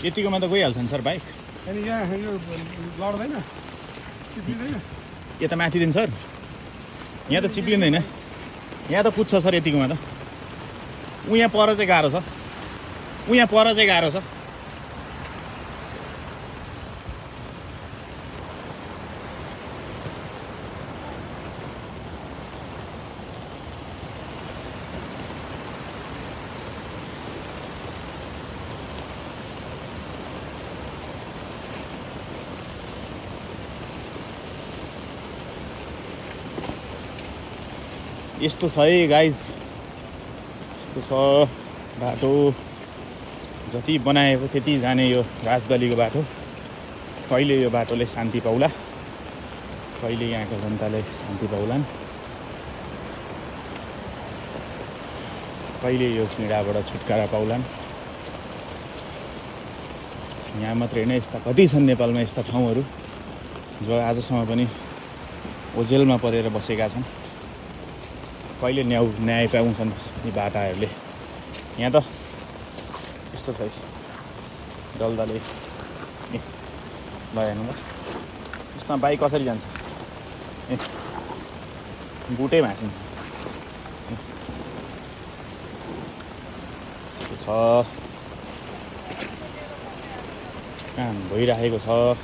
यतिकोमा त गइहाल्छ नि सर बाइक। अनि यहाँ यो लड्दैन चिप्लिँदैन यता माथिदेखि सर यहाँ त चिप्लिँदैन, यहाँ त कुद्छ सर यतिकोमा त। यहाँ पर चाहिँ गाह्रो छ, यहाँ पर चाहिँ गाह्रो छ। यस्तो छ है गाइज, यस्तो छ बाटो। जति बनाएको त्यति जाने यो राजदलीको बाटो। कहिले यो बाटोले शान्ति पाउला, कहिले यहाँको जनताले शान्ति पाउलान्, कहिले यो पीडाबाट छुटकारा पाउलान्। यहाँ मात्रै होइन, यस्ता कति छन् नेपालमा यस्ता ठाउँहरू जो आजसम्म पनि ओझेलमा परेर बसेका छन्। कहिले न्याय पाउँछन् यी बाटाहरूले। यहाँ त यस्तो छ डल्दाले ल हेर्नु, यसमा बाइक कसरी जान्छ, बुटै भाँसिन्छ। यस्तो छ, काम भइराखेको छ।